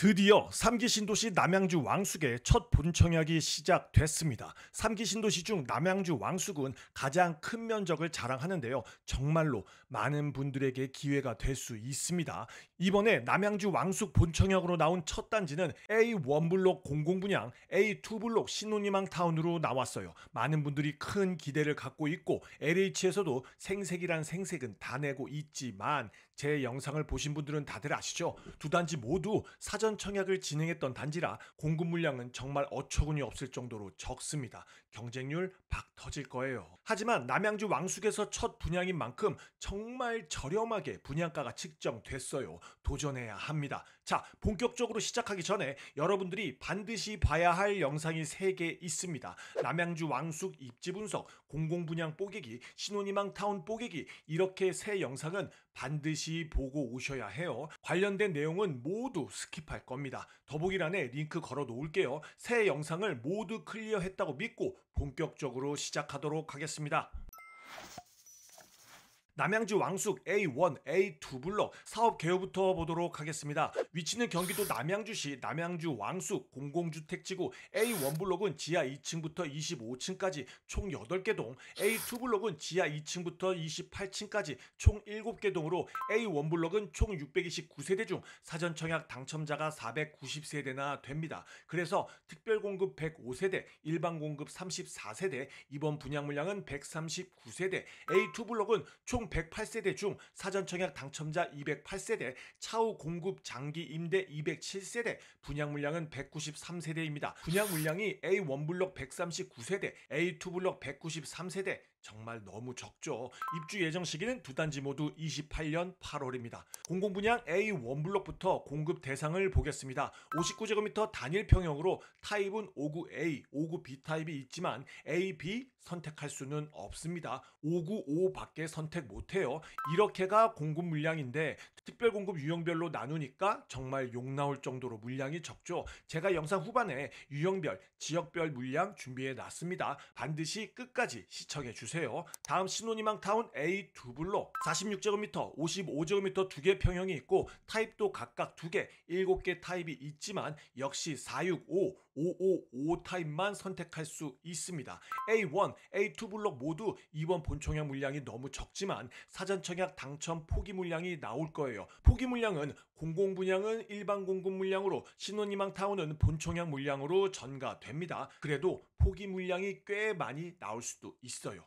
드디어 3기 신도시 남양주 왕숙의 첫 본청약이 시작됐습니다. 3기 신도시 중 남양주 왕숙은 가장 큰 면적을 자랑하는데요. 정말로 많은 분들에게 기회가 될 수 있습니다. 이번에 남양주 왕숙 본청약으로 나온 첫 단지는 A1블록 공공분양, A2블록 신혼희망타운으로 나왔어요. 많은 분들이 큰 기대를 갖고 있고 LH에서도 생색이란 생색은 다 내고 있지만 제 영상을 보신 분들은 다들 아시죠? 두 단지 모두 사전 청약을 진행했던 단지라 공급 물량은 정말 어처구니 없을 정도로 적습니다. 경쟁률 박 터질 거예요. 하지만 남양주 왕숙에서 첫 분양인 만큼 정말 저렴하게 분양가가 측정됐어요. 도전해야 합니다. 자, 본격적으로 시작하기 전에 여러분들이 반드시 봐야 할 영상이 3개 있습니다. 남양주 왕숙 입지 분석, 공공분양 뽀개기, 신혼희망타운 뽀개기, 이렇게 3영상은 반드시 보고 오셔야 해요. 관련된 내용은 모두 스킵할 겁니다. 더보기란에 링크 걸어 놓을게요. 새 영상을 모두 클리어했다고 믿고 본격적으로 시작하도록 하겠습니다. 남양주 왕숙 A1, A2 블록 사업 개요부터 보도록 하겠습니다. 위치는 경기도 남양주시 남양주 왕숙 공공주택지구 A1 블록은 지하 2층부터 25층까지 총 8개 동, A2 블록은 지하 2층부터 28층까지 총 7개 동으로 A1 블록은 총 629세대 중 사전 청약 당첨자가 490세대나 됩니다. 그래서 특별 공급 105세대, 일반 공급 34세대, 이번 분양 물량은 139세대, A2 블록은 총 108세대 중 사전 청약 당첨자 208세대, 차후 공급 장기 임대 207세대, 분양 물량은 193세대입니다. 분양 물량이 A1 블록 139세대, A2 블록 193세대, 정말 너무 적죠. 입주 예정 시기는 두 단지 모두 28년 8월입니다. 공공분양 A1 블록부터 공급 대상을 보겠습니다. 59제곱미터 단일 평형으로 타입은 59A, 59B 타입이 있지만 A, B 선택할 수는 없습니다. 595밖에 선택 못해요. 이렇게가 공급 물량인데 특별 공급 유형별로 나누니까 정말 욕 나올 정도로 물량이 적죠. 제가 영상 후반에 유형별, 지역별 물량 준비해 놨습니다. 반드시 끝까지 시청해 주세요. 다음 신혼희망타운 A2 블록 46제곱미터, 55제곱미터 2개 평형이 있고 타입도 각각 2개, 7개 타입이 있지만 역시 465, 555 타입만 선택할 수 있습니다. A1, A2 블록 모두 이번 본청약 물량이 너무 적지만 사전 청약 당첨 포기 물량이 나올 거예요. 포기 물량은 공공분양은 일반 공급 물량으로, 신혼희망타운은 본청약 물량으로 전가됩니다. 그래도 포기 물량이 꽤 많이 나올 수도 있어요.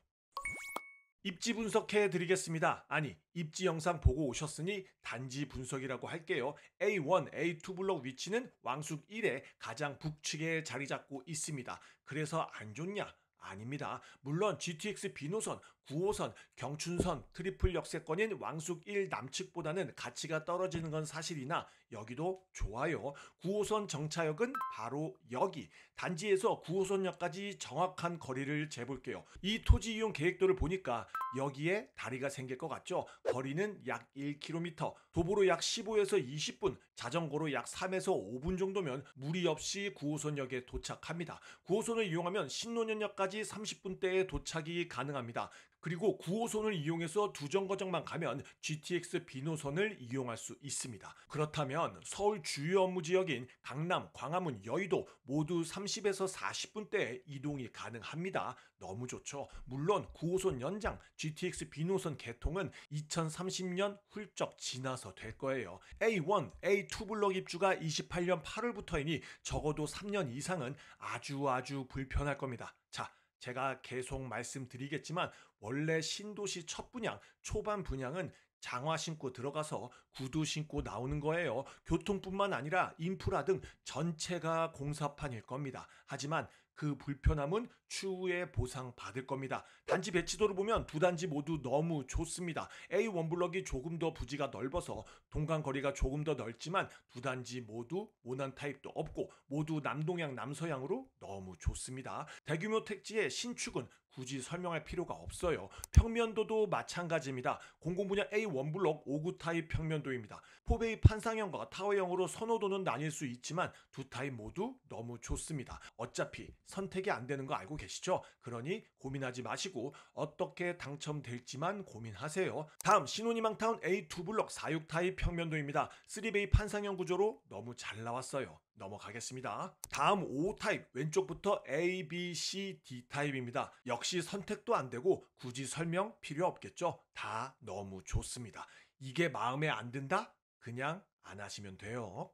입지 분석해 드리겠습니다. 아니, 입지 영상 보고 오셨으니 단지 분석이라고 할게요. A1, A2 블록 위치는 왕숙 1의 가장 북측에 자리 잡고 있습니다. 그래서 안 좋냐? 아닙니다. 물론 GTX 비노선, 9호선, 경춘선, 트리플 역세권인 왕숙 1 남측보다는 가치가 떨어지는 건 사실이나 여기도 좋아요. 9호선 정차역은 바로 여기. 단지에서 9호선역까지 정확한 거리를 재볼게요. 이 토지 이용 계획도를 보니까 여기에 다리가 생길 것 같죠? 거리는 약 1km, 도보로 약 15에서 20분, 자전거로 약 3에서 5분 정도면 무리 없이 9호선역에 도착합니다. 9호선을 이용하면 신논현역까지 30분대에 도착이 가능합니다. 그리고 9호선을 이용해서 두 정거장만 가면 GTX 비노선을 이용할 수 있습니다. 그렇다면 서울 주요 업무 지역인 강남, 광화문, 여의도 모두 30에서 40분대에 이동이 가능합니다. 너무 좋죠. 물론 9호선 연장, GTX 비노선 개통은 2030년 훌쩍 지나서 될 거예요. A1, A2 블록 입주가 28년 8월부터이니 적어도 3년 이상은 아주 불편할 겁니다. 자, 제가 계속 말씀드리겠지만 원래 신도시 첫 분양, 초반 분양은 장화 신고 들어가서 구두 신고 나오는 거예요. 교통뿐만 아니라 인프라 등 전체가 공사판일 겁니다. 하지만 그 불편함은 추후에 보상받을 겁니다. 단지 배치도를 보면 두 단지 모두 너무 좋습니다. A1 블럭이 조금 더 부지가 넓어서 동간 거리가 조금 더 넓지만 두 단지 모두 모난 타입도 없고 모두 남동향 남서향으로 너무 좋습니다. 대규모 택지의 신축은 굳이 설명할 필요가 없어요. 평면도도 마찬가지입니다. 공공분양 A1 블록 5구 타입 평면도입니다. 포베이 판상형과 타워형으로 선호도는 나뉠 수 있지만 두 타입 모두 너무 좋습니다. 어차피 선택이 안 되는 거 알고 계시죠? 그러니 고민하지 마시고 어떻게 당첨될지만 고민하세요. 다음 신혼희망타운 A2 블록 46 타입 평면도입니다. 3베이 판상형 구조로 너무 잘 나왔어요. 넘어가겠습니다. 다음 5 타입 왼쪽부터 A, B, C, D 타입입니다. 역시 선택도 안 되고 굳이 설명 필요 없겠죠? 다 너무 좋습니다. 이게 마음에 안 든다? 그냥 안 하시면 돼요.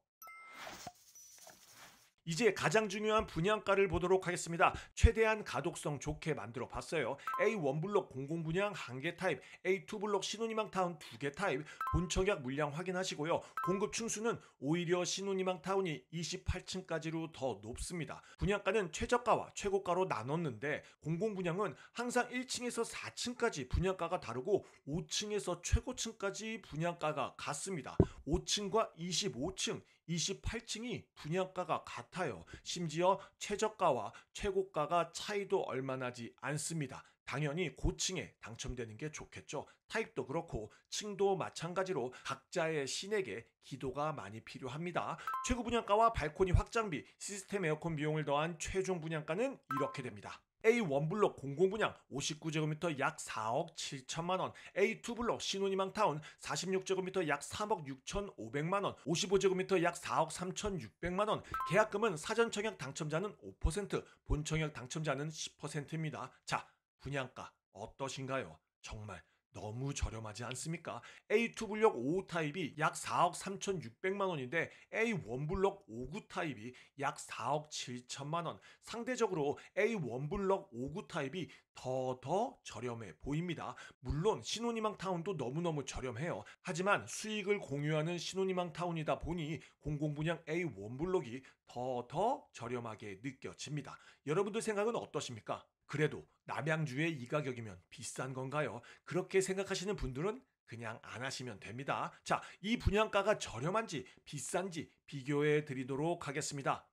이제 가장 중요한 분양가를 보도록 하겠습니다. 최대한 가독성 좋게 만들어 봤어요. A1 블록 공공분양 1개 타입, A2 블록 신혼희망타운 2개 타입, 본청약 물량 확인하시고요. 공급 층수는 오히려 신혼희망타운이 28층까지로 더 높습니다. 분양가는 최저가와 최고가로 나눴는데 공공분양은 항상 1층에서 4층까지 분양가가 다르고 5층에서 최고층까지 분양가가 같습니다. 5층과 25층, 28층이 분양가가 같아요. 심지어 최저가와 최고가가 차이도 얼마 나지 않습니다. 당연히 고층에 당첨되는 게 좋겠죠. 타입도 그렇고 층도 마찬가지로 각자의 신에게 기도가 많이 필요합니다. 최고 분양가와 발코니 확장비, 시스템 에어컨 비용을 더한 최종 분양가는 이렇게 됩니다. A1 블록 공공분양 59제곱미터 약 4억 7천만원, A2 블록 신혼희망타운 46제곱미터 약 3억 6천5백만원, 55제곱미터 약 4억 3천6백만원, 계약금은 사전청약 당첨자는 5%, 본청약 당첨자는 10%입니다. 자, 분양가 어떠신가요? 정말 너무 저렴하지 않습니까? A2 블록 5 타입이 약 4억 3천6백만 원인데 A1 블록 5구 타입이 약 4억 7천만 원. 상대적으로 A1 블록 5구 타입이 더 저렴해 보입니다. 물론 신혼희망 타운도 너무너무 저렴해요. 하지만 수익을 공유하는 신혼희망 타운이다 보니 공공분양 A1 블록이 더 저렴하게 느껴집니다. 여러분들 생각은 어떠십니까? 그래도 남양주의 이 가격이면 비싼 건가요? 그렇게 생각하시는 분들은 그냥 안 하시면 됩니다. 자, 이 분양가가 저렴한지 비싼지 비교해 드리도록 하겠습니다.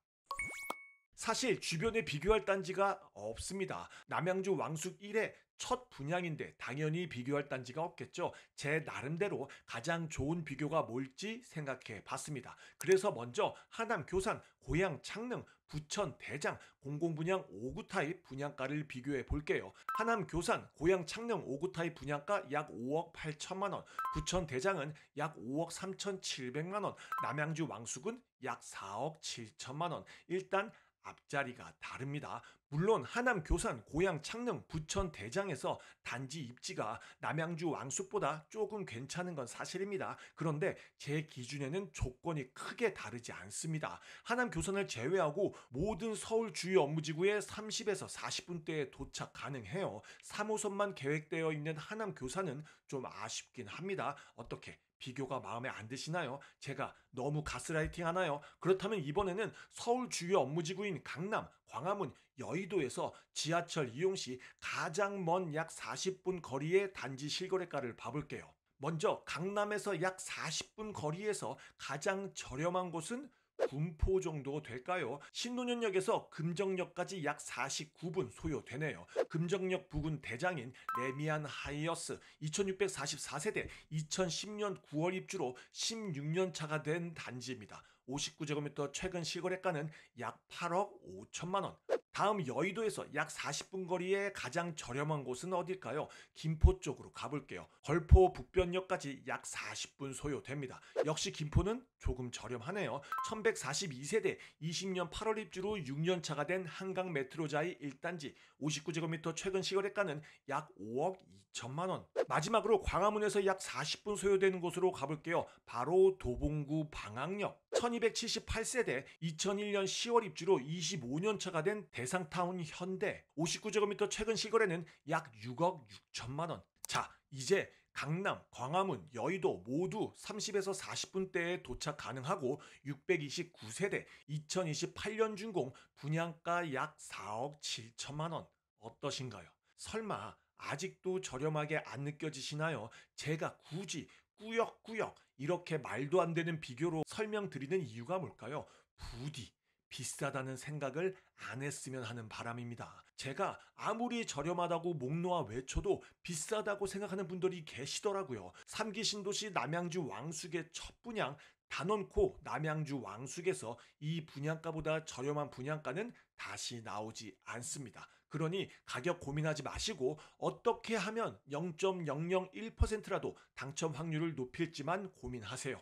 사실 주변에 비교할 단지가 없습니다. 남양주 왕숙 1의 첫 분양인데 당연히 비교할 단지가 없겠죠. 제 나름대로 가장 좋은 비교가 뭘지 생각해 봤습니다. 그래서 먼저 하남 교산, 고양 창릉, 부천 대장, 공공분양 5구 타입 분양가를 비교해 볼게요. 하남 교산, 고양 창릉 5구 타입 분양가 약 5억 8천만 원, 부천 대장은 약 5억 3천7백만 원, 남양주 왕숙은 약 4억 7천만 원. 일단 앞자리가 다릅니다. 물론 하남 교산, 고양 창릉, 부천 대장에서 단지 입지가 남양주 왕숙보다 조금 괜찮은 건 사실입니다. 그런데 제 기준에는 조건이 크게 다르지 않습니다. 하남 교산을 제외하고 모든 서울 주요 업무지구에 30에서 40분대에 도착 가능해요. 3호선만 계획되어 있는 하남 교산은 좀 아쉽긴 합니다. 어떻게 비교가 마음에 안 드시나요? 제가 너무 가스라이팅 하나요? 그렇다면 이번에는 서울 주요 업무지구인 강남, 광화문, 여의도에서 지하철 이용 시 가장 먼 약 40분 거리의 단지 실거래가를 봐볼게요. 먼저 강남에서 약 40분 거리에서 가장 저렴한 곳은 군포 정도 될까요? 신논현역에서 금정역까지 약 49분 소요되네요. 금정역 부근 대장인 레미안 하이어스 2644세대 2010년 9월 입주로 16년 차가 된 단지입니다. 59제곱미터 최근 실거래가는 약 8억 5천만 원. 다음 여의도에서 약 40분 거리에 가장 저렴한 곳은 어딜까요? 김포 쪽으로 가볼게요. 걸포 북변역까지 약 40분 소요됩니다. 역시 김포는 조금 저렴하네요. 1142세대 20년 8월 입주로 6년 차가 된 한강 메트로자이 1단지 59제곱미터 최근 시거래가는 약 5억 2천만 원. 마지막으로 광화문에서 약 40분 소요되는 곳으로 가볼게요. 바로 도봉구 방학역 1278세대 2001년 10월 입주로 25년 차가 된 대상타운 현대 59제곱미터 최근 시거래는 약 6억 6천만 원. 자, 이제 강남, 광화문, 여의도 모두 30에서 40분대에 도착 가능하고 629세대 2028년 준공 분양가 약 4억 7천만 원. 어떠신가요? 설마 아직도 저렴하게 안 느껴지시나요? 제가 굳이 꾸역꾸역 이렇게 말도 안 되는 비교로 설명드리는 이유가 뭘까요? 부디 비싸다는 생각을 안 했으면 하는 바람입니다. 제가 아무리 저렴하다고 목 놓아 외쳐도 비싸다고 생각하는 분들이 계시더라고요. 3기 신도시 남양주 왕숙의 첫 분양 다 넣고 남양주 왕숙에서 이 분양가보다 저렴한 분양가는 다시 나오지 않습니다. 그러니 가격 고민하지 마시고 어떻게 하면 0.001%라도 당첨 확률을 높일지만 고민하세요.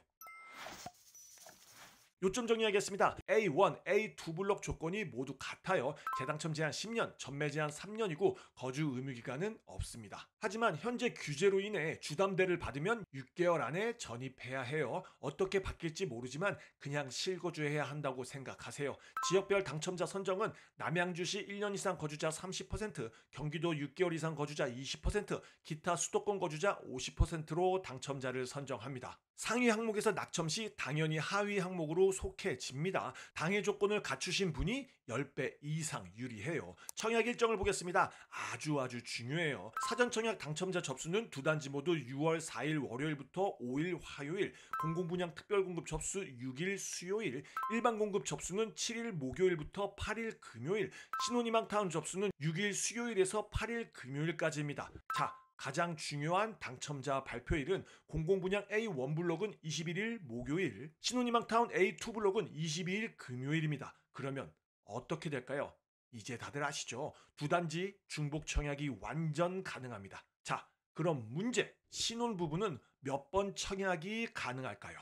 요점 정리하겠습니다. A1, A2 블록 조건이 모두 같아요. 재당첨 제한 10년, 전매 제한 3년이고 거주 의무 기간은 없습니다. 하지만 현재 규제로 인해 주담대를 받으면 6개월 안에 전입해야 해요. 어떻게 바뀔지 모르지만 그냥 실거주해야 한다고 생각하세요. 지역별 당첨자 선정은 남양주시 1년 이상 거주자 30%, 경기도 6개월 이상 거주자 20%, 기타 수도권 거주자 50%로 당첨자를 선정합니다. 상위 항목에서 낙첨 시 당연히 하위 항목으로 속해집니다. 당해 조건을 갖추신 분이 10배 이상 유리해요. 청약 일정을 보겠습니다. 아주 중요해요. 사전 청약 당첨자 접수는 두 단지 모두 6월 4일 월요일부터 5일 화요일, 공공분양 특별공급 접수 6일 수요일, 일반 공급 접수는 7일 목요일부터 8일 금요일, 신혼희망타운 접수는 6일 수요일에서 8일 금요일까지입니다. 자, 가장 중요한 당첨자 발표일은 공공분양 A1 블록은 21일 목요일, 신혼희망타운 A2 블록은 22일 금요일입니다. 그러면 어떻게 될까요? 이제 다들 아시죠? 두 단지 중복 청약이 완전 가능합니다. 자, 그럼 문제, 신혼부부는 몇 번 청약이 가능할까요?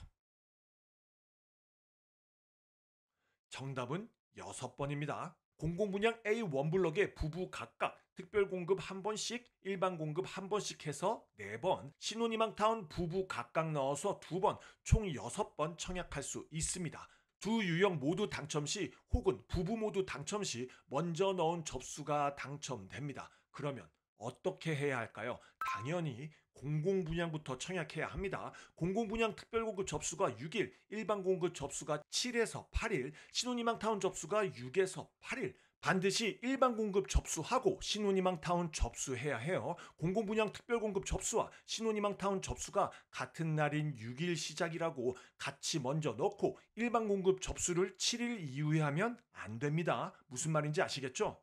정답은 6번입니다. 공공분양 A1 블럭에 부부 각각 특별공급 1번씩, 일반 공급 1번씩 해서 4번, 신혼희망타운 부부 각각 넣어서 2번, 총 6번 청약할 수 있습니다. 두 유형 모두 당첨 시 혹은 부부 모두 당첨 시 먼저 넣은 접수가 당첨됩니다. 그러면 어떻게 해야 할까요? 당연히 공공분양부터 청약해야 합니다. 공공분양 특별공급 접수가 6일, 일반 공급 접수가 7에서 8일, 신혼희망타운 접수가 6에서 8일. 반드시 일반 공급 접수하고 신혼희망타운 접수해야 해요. 공공분양 특별공급 접수와 신혼희망타운 접수가 같은 날인 6일 시작이라고 같이 먼저 넣고 일반 공급 접수를 7일 이후에 하면 안 됩니다. 무슨 말인지 아시겠죠?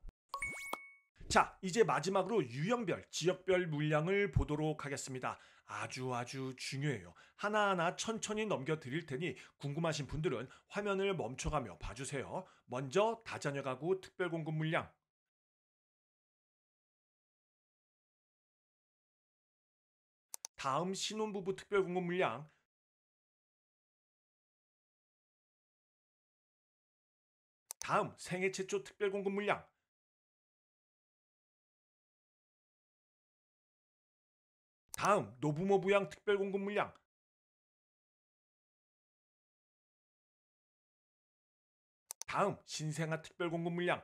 자, 이제 마지막으로 유형별, 지역별 물량을 보도록 하겠습니다. 아주 중요해요. 하나하나 천천히 넘겨드릴 테니 궁금하신 분들은 화면을 멈춰가며 봐주세요. 먼저 다자녀 가구 특별공급 물량, 다음 신혼부부 특별공급 물량, 다음 생애 최초 특별공급 물량, 다음 노부모 부양 특별공급 물량, 다음 신생아 특별공급 물량,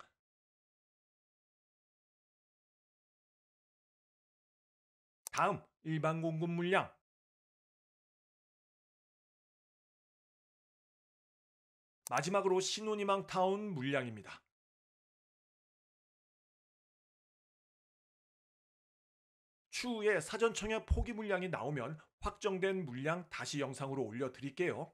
다음 일반 공급 물량, 마지막으로 신혼희망타운 물량입니다. 추후에 사전 청약 포기 물량이 나오면 확정된 물량 다시 영상으로 올려드릴게요.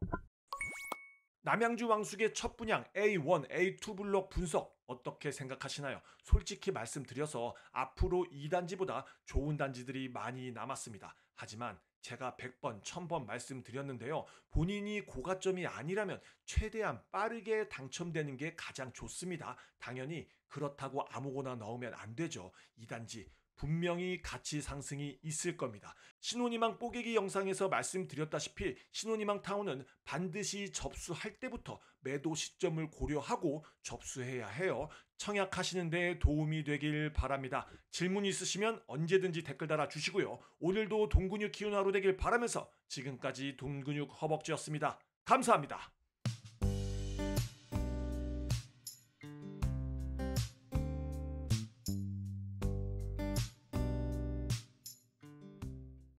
남양주 왕숙의 첫 분양 A1, A2 블록 분석 어떻게 생각하시나요? 솔직히 말씀드려서 앞으로 이 단지보다 좋은 단지들이 많이 남았습니다. 하지만 제가 100번, 1000번 말씀드렸는데요. 본인이 고가점이 아니라면 최대한 빠르게 당첨되는 게 가장 좋습니다. 당연히 그렇다고 아무거나 넣으면 안 되죠. 이 단지 분명히 가치 상승이 있을 겁니다. 신혼희망 뽀개기 영상에서 말씀드렸다시피 신혼희망 타운은 반드시 접수할 때부터 매도 시점을 고려하고 접수해야 해요. 청약하시는 데 도움이 되길 바랍니다. 질문 있으시면 언제든지 댓글 달아주시고요. 오늘도 돈 근육 키우는 하루 되길 바라면서 지금까지 돈 근육 허벅지였습니다. 감사합니다.